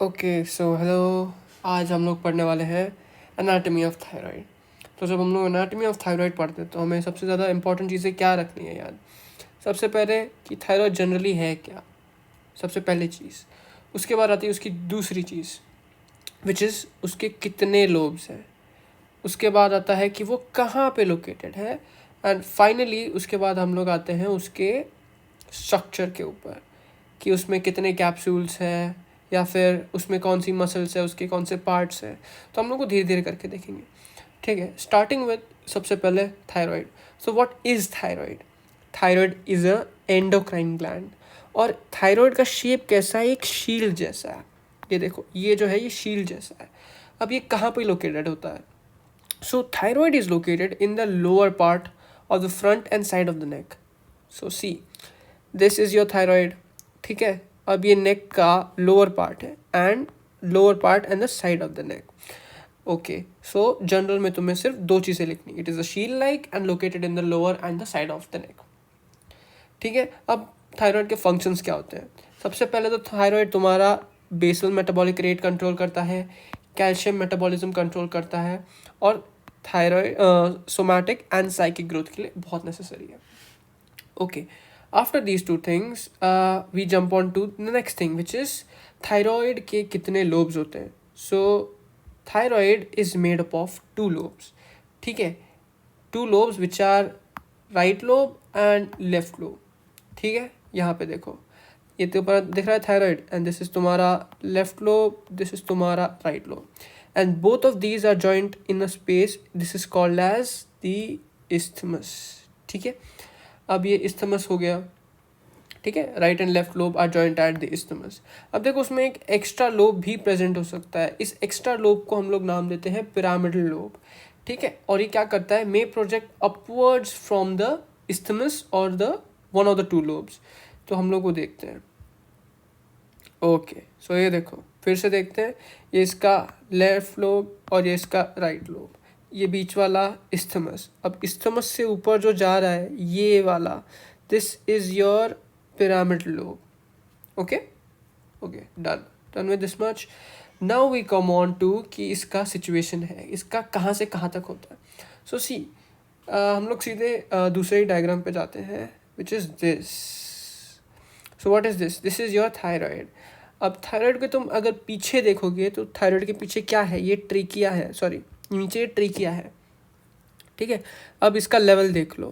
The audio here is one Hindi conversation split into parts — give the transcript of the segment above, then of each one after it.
Okay so hello. आज हम लोग पढ़ने वाले हैं एनाटमी ऑफ थायराइड। तो जब हम लोग एनाटमी ऑफ थायराइड पढ़ते हैं तो हमें सबसे ज़्यादा इंपॉर्टेंट चीज़ें क्या रखनी है याद। सबसे पहले कि थायराइड जनरली है क्या, सबसे पहली चीज़। उसके बाद आती है उसकी दूसरी चीज़ विच इज़ उसके कितने लोब्स हैं। उसके बाद आता है कि वो कहाँ पे लोकेटेड है। एंड फाइनली उसके बाद हम लोग आते हैं उसके स्ट्रक्चर के ऊपर कि उसमें कितने कैप्सूल्स हैं या फिर उसमें कौन सी मसल्स है, उसके कौन से पार्ट्स हैं। तो हम लोग को धीरे धीरे करके देखेंगे, ठीक है। स्टार्टिंग विद सबसे पहले thyroid. So what is thyroid? Thyroid is a endocrine gland. और थायराइड का शेप कैसा है? एक शील्ड जैसा है। ये देखो, ये जो है ये शील्ड जैसा है। अब ये कहाँ पे लोकेटेड होता है? So thyroid is located in the lower part of the front and side of the neck. So see, this is your thyroid, ठीक है। अब ये नेक का लोअर पार्ट है and lower part and the side of the neck. Okay, so general में तुम्हें सिर्फ दो चीज़ें लिखनी, इट इज़ अ शील like and located in the lower and the side of the नेक, ठीक है। अब थायराइड के फंक्शंस क्या होते हैं? सबसे पहले तो थायराइड तुम्हारा बेसल मेटाबॉलिक रेट कंट्रोल करता है, कैल्शियम मेटाबॉलिज्म कंट्रोल करता है, और thyroid somatic and psychic growth के लिए बहुत नेसेसरी है। Okay, after these two things, we jump on to the next thing, which is thyroid के कितने lobes होते हैं. So thyroid is made up of two lobes, ठीक है. Two lobes which are right lobe and left lobe, ठीक है. यहाँ पे देखो, ये तो ऊपर दिख रहा है थायराइड एंड दिस इज तुम्हारा लेफ्ट लोब, दिस इज तुम्हारा right lobe, and both of these are joint in a space, this is called as the isthmus, ठीक है. अब ये इस्थमस हो गया, ठीक है. Right and left lobe are joint at the isthmus. अब देखो, उसमें एक एक्स्ट्रा लोब भी प्रेजेंट हो सकता है. इस एक्स्ट्रा लोब को हम लोग नाम देते हैं पिरामिडल लोब, ठीक है. और ये क्या करता है? May project upwards from the isthmus और the one of the two lobes. तो हम लोग को देखते हैं. ओके, सो ये देखो, फिर से देखते हैं. ये इसका लेफ्ट लोब और ये इसका राइट लोब, ये बीच वाला इस्थमस. अब इस्थमस से ऊपर जो जा रहा है ये वाला, this is your pyramidal lobe. Okay okay, done with this much. Now we come on to कि इसका सिचुएशन है, इसका कहाँ से कहाँ तक होता है. सो सी, हम लोग सीधे दूसरे डायग्राम पे जाते हैं, which is this. So what is this? This is your thyroid. अब थायराइड के तुम अगर पीछे देखोगे तो थायराइड के पीछे क्या है? ये ट्रेकिया है, सॉरी नीचे ट्रेकिया है, ठीक है. अब इसका लेवल देख लो.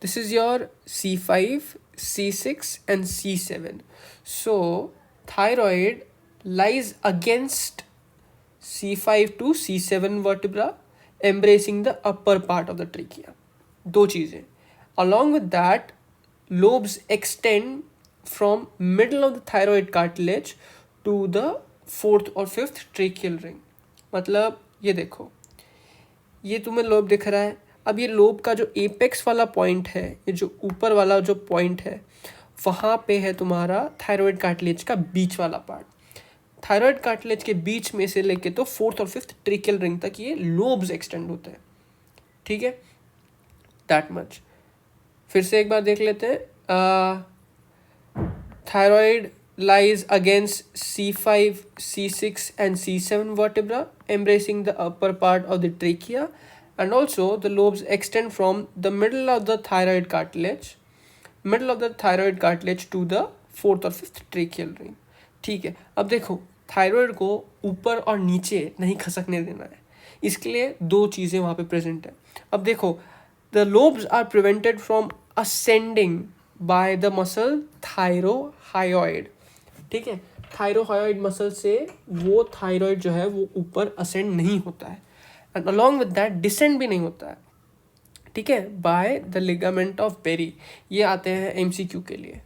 This is your C5, C6 and C7. So thyroid lies against C5 to C7 vertebra, embracing the upper part of the trachea. दो चीज़ें. Along with that, lobes extend from middle of the thyroid cartilage to the fourth और fifth tracheal ring. मतलब ये देखो, ये तुम्हें लोब दिख रहा है. अब ये लोब का जो एपेक्स वाला पॉइंट है, ये जो ऊपर वाला जो पॉइंट है, वहाँ पे है तुम्हारा थायराइड कार्टिलेज का बीच वाला पार्ट. थायराइड कार्टिलेज के बीच में से लेके तो फोर्थ और फिफ्थ ट्रेकियल रिंग तक ये लोब्स एक्सटेंड होते हैं, ठीक है. That much. फिर से एक बार देख लेते हैं. Thyroid lies against C5, C6 and C7 vertebra, embracing the upper part of the trachea, and also the lobes extend from the middle of the thyroid cartilage to the fourth और fifth tracheal ring, ठीक है. अब देखो, थायराइड को ऊपर और नीचे नहीं खसकने देना है, इसके लिए दो चीज़ें वहाँ पे प्रेजेंट है. अब देखो, the lobes are prevented from ascending by the muscle thyrohyoid, ठीक है. थायरोहायोइड मसल से वो थायराइड जो है वो ऊपर असेंड नहीं होता है, and along with that descend भी नहीं होता है, ठीक है, by the ligament of Berry. ये आते हैं MCQ के लिए,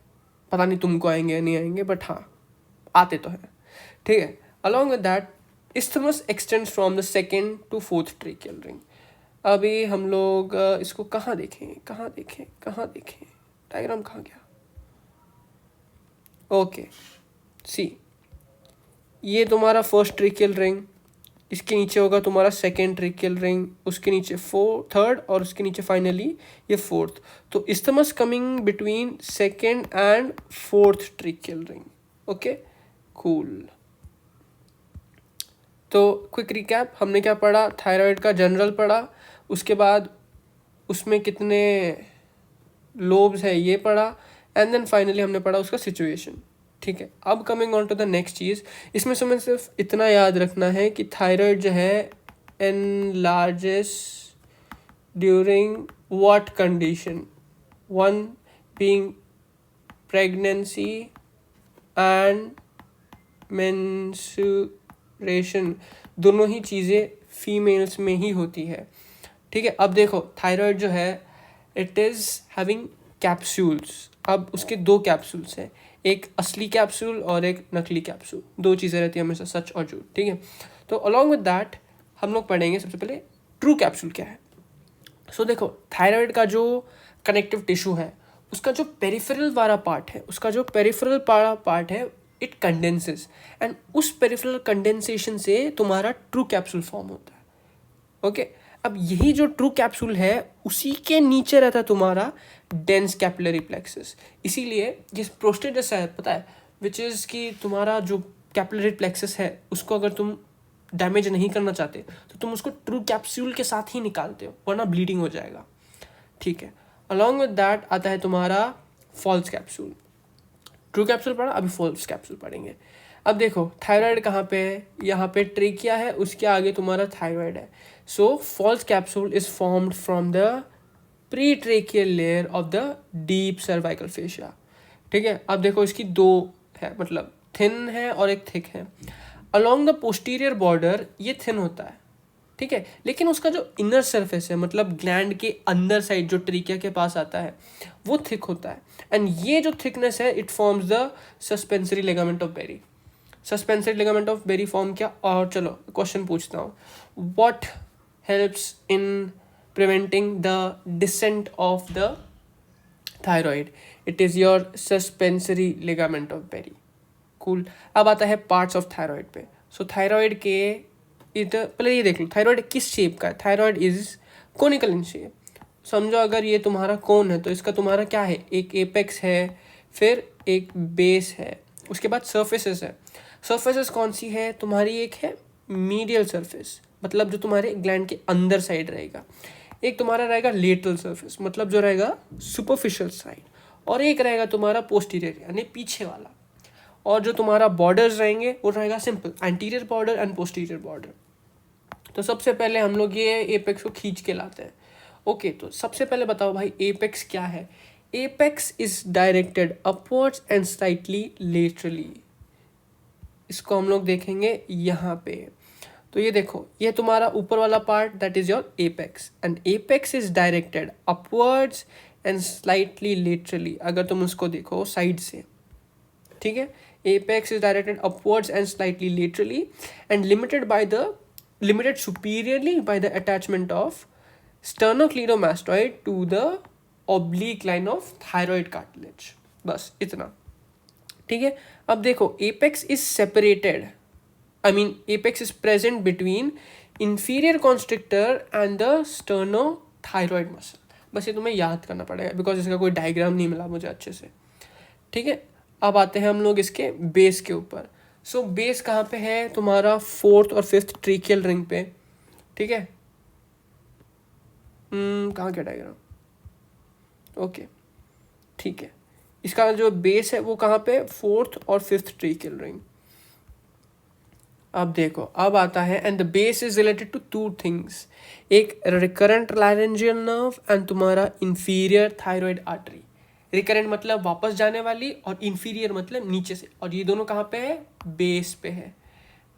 पता नहीं तुमको आएंगे या नहीं आएंगे, बट हाँ आते तो हैं, ठीक है. Along with that, isthmus extends from the second to fourth tracheal ring. अभी हम लोग इसको कहाँ देखें, डायग्राम कहाँ गया? ओके, सी, ये तुम्हारा फर्स्ट ट्रेकियल रिंग, इसके नीचे होगा तुम्हारा सेकेंड ट्रेकियल रिंग, उसके नीचे थर्ड, और उसके नीचे फाइनली ये फोर्थ. तो isthmus coming between second and fourth tracheal ring. Okay, cool. तो क्विक रिकैप, हमने क्या पढ़ा, थायराइड का जनरल पढ़ा, उसके बाद उसमें कितने लोब्स है ये पढ़ा, एंड देन फाइनली हमने पढ़ा उसका सिचुएशन। ठीक है, अब coming on to the next चीज़, इसमें से हमें सिर्फ इतना याद रखना है कि थायराइड जो है enlarges during what condition, one being pregnancy and menstruation, दोनों ही चीज़ें फीमेल्स में ही होती है। ठीक है, अब देखो थायराइड जो है इट इज़ हैविंग कैप्सूल्स। अब उसके दो कैप्सूल्स हैं, एक असली कैप्सूल और एक नकली कैप्सूल, दो चीज़ें रहती हैं हमेशा, सच और झूठ। ठीक है, तो अलॉन्ग विद दैट हम लोग पढ़ेंगे सबसे पहले ट्रू कैप्सूल क्या है। सो देखो थायराइड का जो कनेक्टिव टिश्यू है, उसका जो पेरिफेरल वाला पार्ट है, उसका जो पेरिफेरल वाला पार्ट है इट कंडेंसेस, एंड उस पेरिफेरल कंडेंसेशन से तुम्हारा ट्रू कैप्सूल फॉर्म होता है। ओके, अब यही जो ट्रू कैप्सूल है उसी के नीचे रहता है तुम्हारा डेंस कैपिलरी प्लेक्सस। इसीलिए जिस प्रोस्टेट जैसा है पता है, विच इज़ कि तुम्हारा जो कैपिलरी प्लेक्सस है उसको अगर तुम डैमेज नहीं करना चाहते तो तुम उसको ट्रू कैप्सूल के साथ ही निकालते हो, वरना ब्लीडिंग हो जाएगा। ठीक है, अलॉन्ग विद दैट आता है तुम्हारा फॉल्स कैप्सूल। ट्रू कैप्सूल पढ़ा, अभी फॉल्स कैप्सूल पढ़ेंगे। अब देखो थायराइड कहाँ पे है, यहाँ पे ट्रेकिया है, उसके आगे तुम्हारा थायराइड है। So false capsule is formed from the pre tracheal layer of the deep cervical fascia. ठीक है, अब देखो इसकी दो है, मतलब थिन है और एक थिक है। अलोंग द पोस्टीरियर बॉर्डर ये थिन होता है, ठीक है, लेकिन उसका जो इनर सरफेस है, मतलब ग्लैंड के अंदर साइड जो ट्रीकिया के पास आता है, वो थिक होता है। एंड ये जो थिकनेस है it forms the suspensory ligament of Berry. Suspensory ligament of Berry form क्या, और चलो क्वेश्चन पूछता हूँ, what helps in preventing the descent of the thyroid? It is your suspensory ligament of Berry. Cool, अब आता है पार्ट्स ऑफ थायराइड पे। सो थायराइड के इधर पहले ये देख लो थायराइड किस शेप का है। Thyroid is conical in shape. समझो अगर ये तुम्हारा कोन है तो इसका तुम्हारा क्या है, एक एपेक्स है, फिर एक बेस है, उसके बाद सर्फेसेस है। सर्फेसेस कौन सी है तुम्हारी, एक है मीडियल सर्फेस, मतलब जो तुम्हारे ग्लैंड के अंदर साइड रहेगा, एक तुम्हारा रहेगा लेटरल सर्फेस, मतलब जो रहेगा सुपरफिशियल साइड, और एक रहेगा तुम्हारा पोस्टीरियर यानी पीछे वाला। और जो तुम्हारा बॉर्डर्स रहेंगे वो रहेगा simple anterior border and posterior border. तो सबसे पहले हम लोग ये एपेक्स को खींच के लाते हैं। ओके, तो सबसे पहले बताओ भाई एपेक्स क्या है। Apex is directed upwards and slightly laterally. इसको हम लोग देखेंगे यहाँ पे। तो ये देखो, ये तुम्हारा ऊपर वाला part that is your apex, and apex is directed upwards and slightly laterally. अगर तुम उसको देखो साइड से, ठीक है, apex is directed upwards and slightly laterally and limited superiorly by the attachment of sternocleidomastoid to the oblique line of thyroid cartilage। बस इतना, ठीक है। अब देखो apex is separated, apex is present between inferior constrictor and the sternothyroid muscle। बस ये तुम्हें याद करना पड़ेगा बिकॉज इसका कोई डायग्राम नहीं मिला मुझे अच्छे से, ठीक है। अब आते हैं हम लोग इसके बेस के ऊपर। सो बेस कहाँ पे है तुम्हारा, फोर्थ और फिफ्थ ट्रीकियल रिंग पे, ठीक है। कहाँ क्या डायग्राम, ओके ठीक है। इसका जो बेस है वो कहाँ पे, फोर्थ और फिफ्थ ट्रीकियल रिंग। अब देखो अब आता है, and the base is related to two things, एक रिकरेंट लारेंजियल नर्व एंड तुम्हारा इंफीरियर थायराइड आर्टरी। रिकरेंट मतलब वापस जाने वाली और इंफीरियर मतलब नीचे से, और ये दोनों कहाँ पे है, बेस पे है,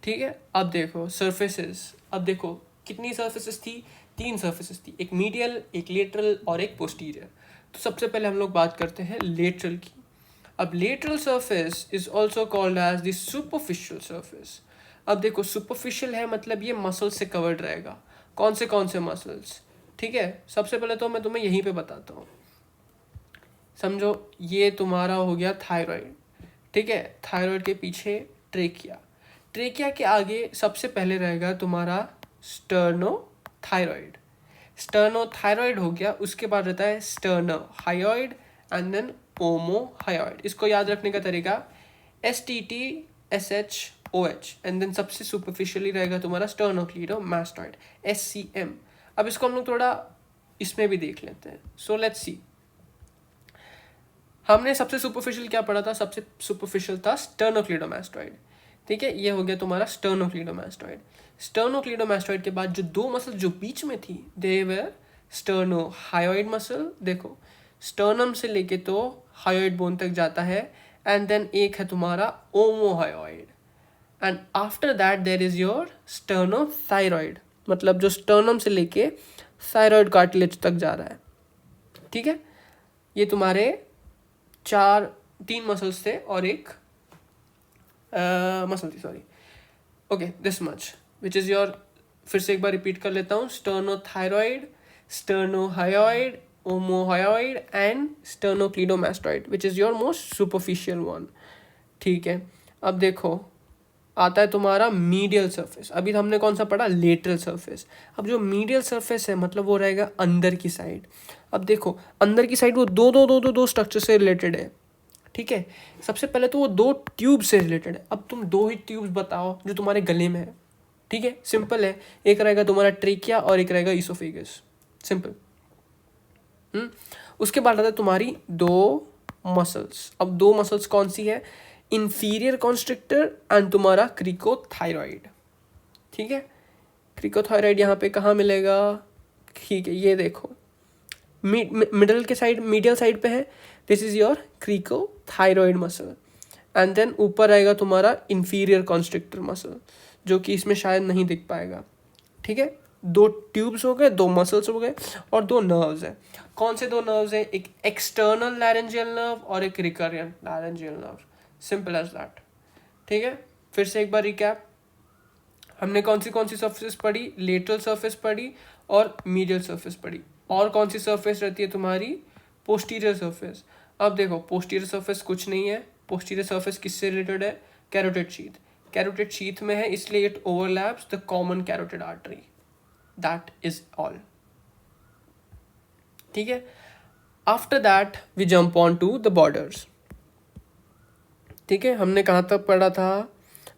ठीक है। अब देखो सर्फेसेस, अब देखो कितनी सर्फेसेस थी, तीन सर्फेसेस थी, एक मीडियल, एक लेटरल और एक पोस्टीरियर। तो सबसे पहले हम लोग बात करते हैं लेटरल की। अब lateral surface is also called as the superficial surface. अब देखो सुपरफिशियल है मतलब ये मसल्स से कवर्ड रहेगा। कौन से मसल्स, ठीक है। सबसे पहले तो मैं तुम्हें यहीं पे बताता हूँ। समझो ये तुम्हारा हो गया थायराइड, ठीक है। थायराइड के पीछे ट्रेकिया, ट्रेकिया के आगे सबसे पहले रहेगा तुम्हारा स्टर्नोथायरॉइड। स्टर्नोथायरॉइड हो गया, उसके बाद रहता है स्टर्नोहायोइड एंड देन ओमोहायोइड। इसको याद रखने का तरीका, STT SHOH, एंड देन सबसे सुपरफिशियली रहेगा तुम्हारा स्टर्नोक्लीडोमास्टॉइड, SCM। अब इसको हम लोग थोड़ा इसमें भी देख लेते हैं। सो लेट्स सी, हमने सबसे सुपरफिशियल क्या पढ़ा था? सबसे सुपरफिशियल था स्टर्नोक्लीडोमास्टॉइड, ठीक है, ये हो गया तुम्हारा स्टर्नोक्लीडोमास्टॉइड। स्टर्नोक्लीडोमास्टॉइड के बाद जो दो मसल जो बीच में थी, दे वर स्टर्नोहायोइड मसल। देखो स्टर्नम से लेके तो हायोइड बोन तक जाता है, एंड देन एक है तुम्हारा omohyoid, and after that there is your sternothyroid, मतलब जो स्टर्नम से लेके थायरॉइड कार्टिलेज तक जा रहा है, ठीक है। ये तुम्हारे तीन मसल्स थे और एक मसल थी, sorry. Okay, this much which is your, फिर से एक बार रिपीट कर लेता हूँ, sternothyroid, sternohyoid, omohyoid and sternocleidomastoid, which is your most superficial one, ठीक है। अब देखो आता है तुम्हारा मीडियल सरफेस। अभी हमने कौन सा पढ़ा? Lateral surface. अब जो मीडियल सरफेस है मतलब वो रहेगा अंदर की साइड। अब देखो अंदर की साइड वो दो स्ट्रक्चर से रिलेटेड है, ठीक है। सबसे पहले तो वो दो ट्यूब से रिलेटेड है। अब तुम दो ही ट्यूब्स बताओ जो तुम्हारे गले में है, ठीक है, सिंपल है। एक रहेगा तुम्हारा ट्रेकिया और एक रहेगा ईसोफेगस, सिंपल। उसके बाद आता है तुम्हारी दो मसल्स। अब दो मसल्स कौन सी है? इंफीरियर कॉन्स्ट्रिक्टर एंड तुम्हारा क्रिकोथायरॉइड, ठीक है। क्रिकोथायरॉइड यहाँ पे कहाँ मिलेगा? ठीक है, ये देखो मिडल के साइड, मीडियल साइड पे है। This is your cricothyroid muscle, and then ऊपर आएगा तुम्हारा इंफीरियर कॉन्स्ट्रिक्टर मसल, जो कि इसमें शायद नहीं दिख पाएगा, ठीक है। दो ट्यूब्स हो गए, दो मसल्स हो गए और दो नर्व्स है। कौन से दो नर्व्स है? एक एक्सटर्नल लैरेंजियल नर्व और एक recurrent laryngeal nerve, simple as that, ठीक है। फिर से एक बार रिकैप, हमने कौन सी सरफेस पढ़ी? लेटरल सरफेस पढ़ी और मीडियल सरफेस पढ़ी। और कौन सी सरफेस रहती है तुम्हारी? Posterior surface. अब देखो पोस्टीरियर सरफेस कुछ नहीं है। पोस्टीरियर सरफेस किससे रिलेटेड है? Carotid sheath. कैरोटिड शीथ में है इसलिए it overlaps the common carotid artery, that is all, ठीक है। After that we jump on to the borders, ठीक है। हमने कहाँ तक पढ़ा था?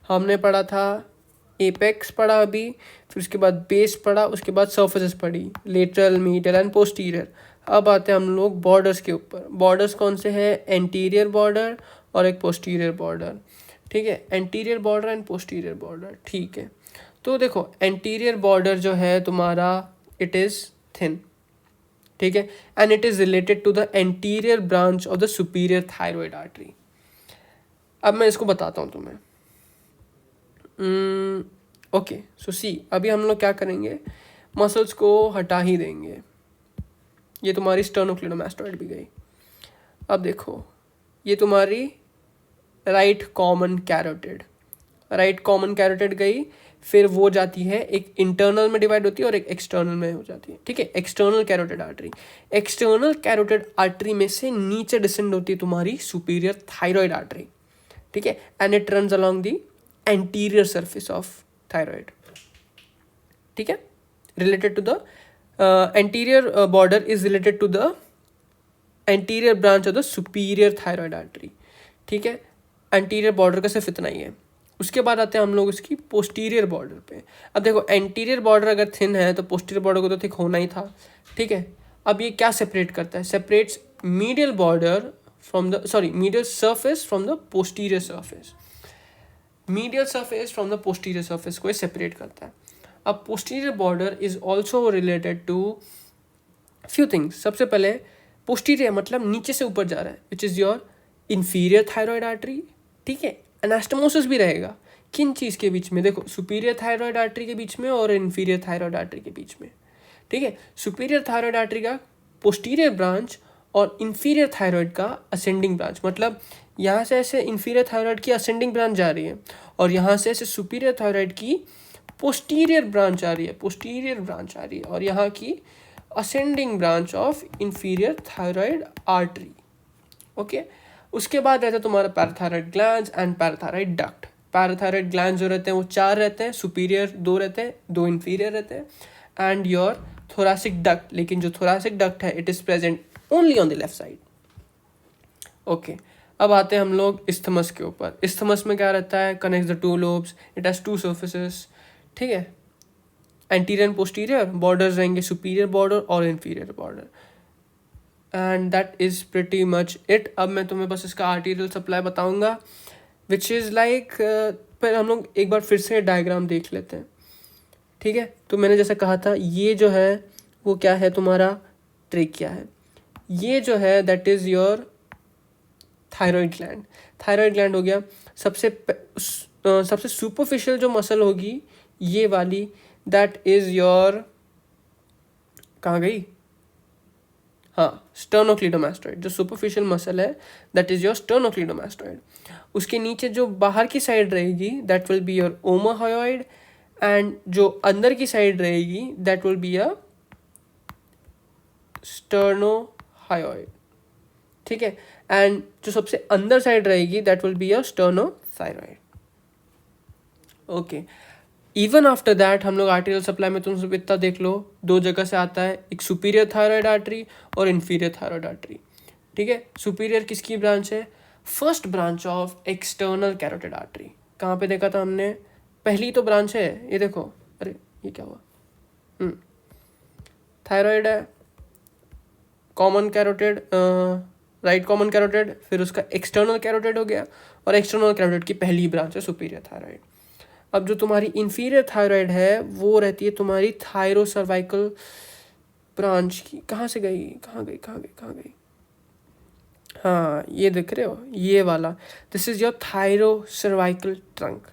हमने पढ़ा था एपेक्स पढ़ा अभी, फिर उसके बाद बेस पढ़ा, उसके बाद सर्फेसेस पढ़ी, लेटरल, मीडियल एंड पोस्टीरियर। अब आते हैं हम लोग बॉर्डर्स के ऊपर। बॉर्डर्स कौन से हैं? एंटीरियर बॉर्डर और एक पोस्टीरियर बॉर्डर, ठीक है। Anterior border and posterior border, ठीक है। तो देखो एंटीरियर बॉर्डर जो है तुम्हारा, इट इज़ थिन, ठीक है, and it is related to the anterior branch of the superior thyroid artery. अब मैं इसको बताता हूँ तुम्हें। ओके, सो सी, अभी हम लोग क्या करेंगे? मसल्स को हटा ही देंगे। ये तुम्हारी स्टर्नोक्लीडोमास्टॉइड भी गई। अब देखो ये तुम्हारी राइट कॉमन कैरोटिड गई, फिर वो जाती है, एक इंटरनल में डिवाइड होती है और एक एक्सटर्नल में हो जाती है, ठीक है। External carotid artery, external carotid artery में से नीचे डिसेंड होती है तुम्हारी सुपीरियर थायरॉइड आर्टरी, ठीक है, and it runs along the anterior surface of thyroid, ठीक है। Related to the anterior border is related to the anterior branch of the superior thyroid artery, ठीक है। एंटीरियर बॉर्डर का सिर्फ इतना ही है। उसके बाद आते हैं हम लोग इसकी पोस्टीरियर बॉर्डर पे। अब देखो एंटीरियर बॉर्डर अगर थिन है तो पोस्टीरियर बॉर्डर को तो थिक होना ही था, ठीक है। अब ये क्या सेपरेट करता है? Separates medial border from the medial surface from the posterior surface. Medial surface from the posterior surface को ये सेपरेट करता है। अब posterior border is also related to few things. सबसे पहले पोस्टीरियर मतलब नीचे से ऊपर जा रहा है, which is your inferior thyroid artery, ठीक है। एनास्टोमोसिस भी रहेगा किन चीज़ के बीच में? देखो सुपीरियर थायरॉइड आर्टरी के बीच में और इंफीरियर थायरॉइड आर्टरी के बीच में, ठीक है। सुपीरियर थायरॉइड आर्टरी का पोस्टीरियर ब्रांच और इंफीरियर थायरॉइड का असेंडिंग ब्रांच, मतलब यहाँ से ऐसे इंफीरियर थायरॉइड की असेंडिंग ब्रांच जा रही है और यहाँ से ऐसे सुपीरियर थायरॉइड की पोस्टीरियर ब्रांच आ रही है, और यहाँ की ascending branch of inferior thyroid artery, okay. उसके बाद रहता है तुम्हारा parathyroid glands and parathyroid duct. Parathyroid glands जो रहते हैं वो 4 रहते हैं, सुपीरियर 2 रहते हैं, 2 इंफीरियर रहते हैं, एंड योर थोरासिक डक्ट। लेकिन जो थोरासिक डक्ट है it is present only on the left side, okay. अब आते हैं हम लोग इस्थमस के ऊपर। इस्थमस में क्या रहता है, connect the two lobes, it has two surfaces, ठीक है, एंटीरियर एंड पोस्टीरियर, बॉर्डर्स रहेंगे सुपीरियर बॉर्डर और inferior border, and that is pretty much it. अब मैं तुम्हें बस इसका आर्टीरियल सप्लाई बताऊंगा विच इज़ लाइक, पर हम लोग एक बार फिर से डायग्राम देख लेते हैं, ठीक है। तो मैंने जैसा कहा था, ये जो है वो क्या है, तुम्हारा ट्रेकिया है, ये जो है that is your thyroid gland. Thyroid gland हो गया। सबसे सुपरफिशियल जो मसल होगी ये वाली, दैट इज़ योर, कहाँ गई, हाँ, स्टर्नोक्लीडोमास्टोइड। जो सुपरफिशियल मसल है दैट इज़ योर स्टर्नोक्लीडोमास्टोइड। उसके नीचे जो बाहर की साइड रहेगी that will be your omohyoid, and जो अंदर की साइड रहेगी that will be a sternohyoid, ठीक है। एंड जो सबसे अंदर साइड रहेगी that will be a sternothyroid. Okay, even after that हम लोग आर्टेरियल सप्लाई में तुम सब इतना देख लो, दो जगह से आता है, एक सुपीरियर थायराइड आर्टरी और इन्फीरियर थायराइड आर्टरी, ठीक है। सुपीरियर किसकी ब्रांच है, first branch of external carotid artery. कहाँ पे देखा था हमने, पहली तो ब्रांच है, ये देखो, अरे ये क्या हुआ, थायराइड है, common carotid, right common carotid, फिर उसका एक्सटर्नल कैरोटिड हो गया, और एक्सटर्नल कैरोटिड की पहली ब्रांच है सुपीरियर थायराइड। अब जो तुम्हारी इन्फीरियर थायराइड है वो रहती है तुम्हारी थायरोसर्वाइकल ब्रांच की। कहाँ से गई, कहाँ गई, कहाँ गई, कहाँ गई, हाँ ये देख रहे हो, ये वाला, this is your thyrocervical trunk.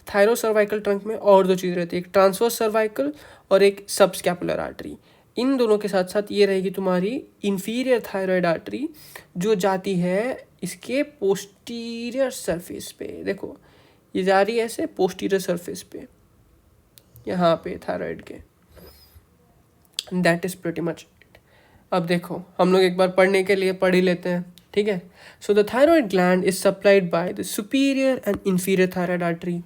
Thyrocervical trunk में और दो चीज़ रहती है, एक ट्रांसवर्स सर्वाइकल और एक सबस्कैपुलर आर्टरी। इन दोनों के साथ साथ ये रहेगी तुम्हारी इन्फीरियर थायराइड आर्टरी, जो जाती है इसके पोस्टीरियर सरफेस पे। देखो ये जा रही है ऐसे पोस्टीरियर सरफेस पे, यहाँ पे थायराइड के, that is pretty much it. अब देखो हम लोग एक बार पढ़ने के लिए पढ़ ही लेते हैं, ठीक है। So the thyroid gland is supplied by the superior and inferior thyroid artery.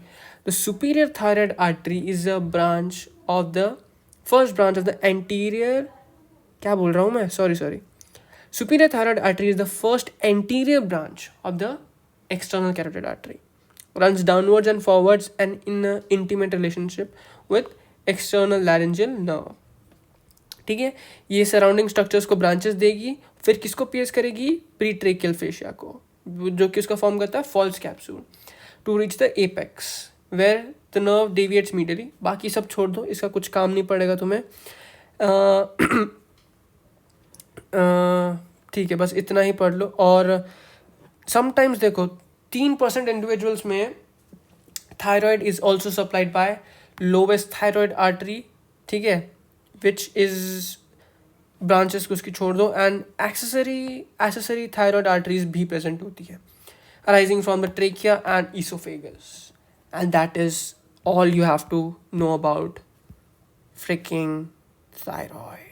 The superior thyroid artery is a branch of the first branch of the anterior, क्या बोल रहा हूँ मैं, sorry superior thyroid artery is the first anterior branch of the external carotid artery, runs downwards and forwards and in an intimate relationship with external laryngeal nerve, ठीक है। ये सराउंडिंग स्ट्रक्चर्स को ब्रांचेस देगी, फिर किसको पियर्स करेगी, प्रीट्रेकियल फेशिया को, जो कि उसका फॉर्म करता है false capsule, to reach the apex where the nerve deviates medially. बाकी सब छोड़ दो, इसका कुछ काम नहीं पड़ेगा तुम्हें, ठीक है, बस इतना ही पढ़ लो। और समटाइम्स देखो 3% इंडिविजुअल्स में thyroid is also supplied by lowest thyroid artery, ठीक है, विच इज ब्रांचेस को उसकी छोड़ दो, एंड एक्सेसरी थायराइड आर्टरीज भी प्रेजेंट होती है, arising from the trachea and oesophagus, and that is all you have to know about freaking thyroid.